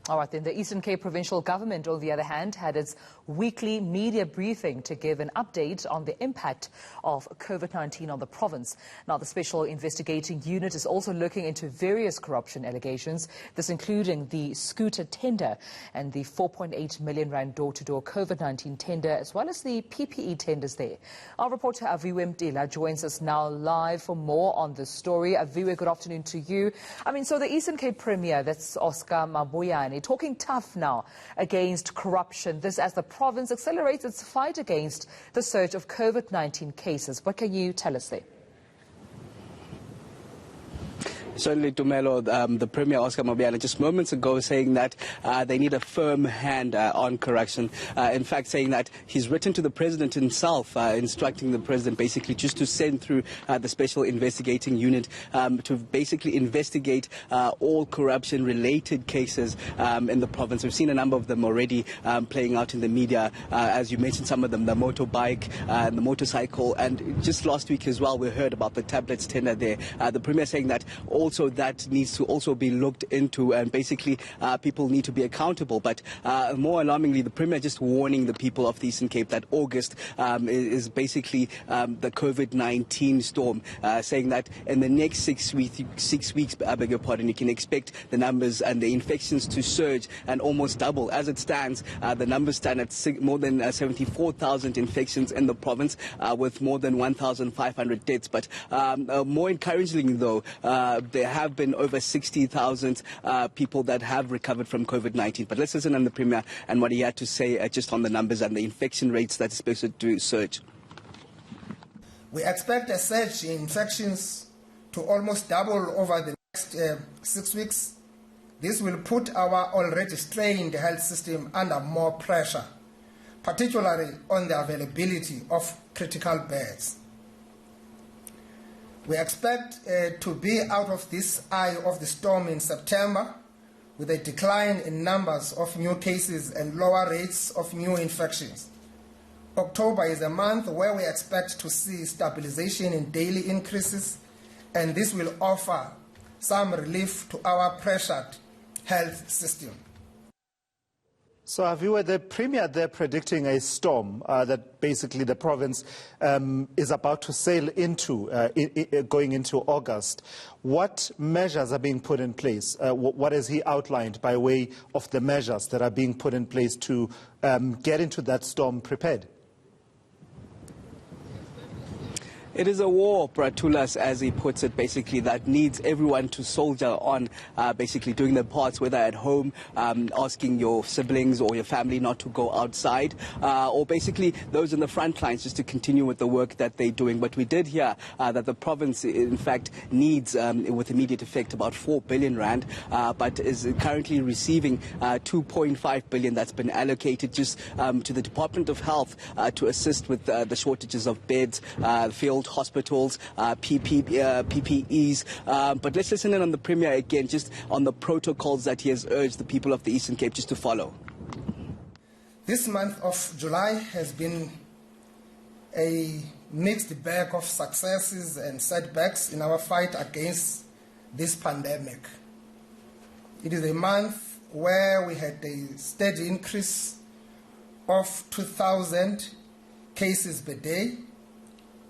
All right, then the Eastern Cape Provincial Government, on the other hand, had its weekly media briefing to give an update on the impact of COVID-19 on the province. Now, the Special Investigating Unit is also looking into various corruption allegations, this including the scooter tender and the 4.8 million rand door-to-door COVID-19 tender, as well as the PPE tenders there. Our reporter Aviwe Mtila joins us now live for more on this story. Aviwe, good afternoon to you. So the Eastern Cape Premier, that's Oscar Mabuyane, talking tough now against corruption. This as the province accelerates its fight against the surge of COVID-19 cases. What can you tell us there? Certainly, Tumelo, the Premier Oscar Mabuyane just moments ago saying that they need a firm hand on corruption. In fact, saying that he's written to the President himself, instructing the President basically just to send through the Special Investigating Unit to basically investigate all corruption-related cases in the province. We've seen a number of them already playing out in the media. As you mentioned, some of them, the motorbike, the motorcycle, and just last week as well, we heard about the tablets tender there. The Premier saying that also that needs to also be looked into, and basically people need to be accountable. But more alarmingly, the Premier just warning the people of the Eastern Cape that August is basically the COVID-19 storm, saying that in the next 6 weeks, I beg your pardon, you can expect the numbers and the infections to surge and almost double. As it stands, the numbers stand at more than 74,000 infections in the province, with more than 1,500 deaths. But more encouragingly, though, there have been over 60,000 people that have recovered from COVID-19. But let's listen to the Premier and what he had to say just on the numbers and the infection rates that's supposed to surge. We expect a surge in infections to almost double over the next 6 weeks. This will put our already strained health system under more pressure, particularly on the availability of critical beds. We expect to be out of this eye of the storm in September, with a decline in numbers of new cases and lower rates of new infections. October is a month where we expect to see stabilization in daily increases, and this will offer some relief to our pressured health system. So, Aviwe, the Premier there predicting a storm that basically the province is about to sail into going into August. What measures are being put in place? What has he outlined by way of the measures that are being put in place to get into that storm prepared? It is a war, Pratulas, as he puts it, basically, that needs everyone to soldier on, basically doing their parts, whether at home, asking your siblings or your family not to go outside, or basically those in the front lines just to continue with the work that they're doing. But we did hear that the province, in fact, needs, with immediate effect, about 4 billion rand, but is currently receiving 2.5 billion that's been allocated just to the Department of Health to assist with the shortages of beds, field hospitals, PPEs. But let's listen in on the Premier again, just on the protocols that he has urged the people of the Eastern Cape just to follow. This month of July has been a mixed bag of successes and setbacks in our fight against this pandemic. It is a month where we had a steady increase of 2,000 cases per day,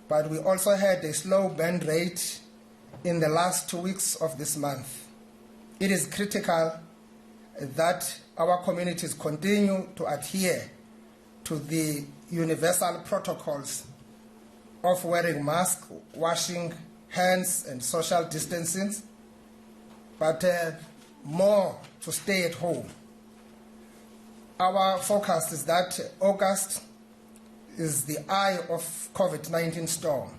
but we also had a slow burn rate in the last 2 weeks of this month. It is critical that our communities continue to adhere to the universal protocols of wearing masks, washing hands, and social distancing, but more to stay at home. Our forecast is that August is the eye of COVID-19 storm.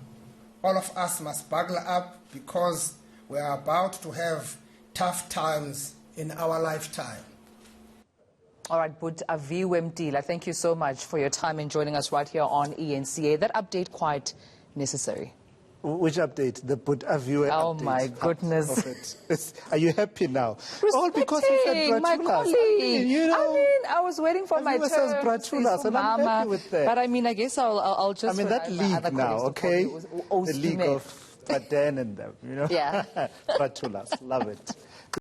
All of us must buckle up because we are about to have tough times in our lifetime. All right, Bud Aviwe Mtila, thank you so much for your time and joining us right here on ENCA. That update quite necessary. Which update? The Bud Aviwe update. Oh my goodness. Are you happy now? All because you said my colleague. You know, I was waiting for my turn. Says Bratulas, and I'm happy with that. But I guess I'll just. That league now, okay? The league of Baden and them, you know? Yeah. Bratulas, love it.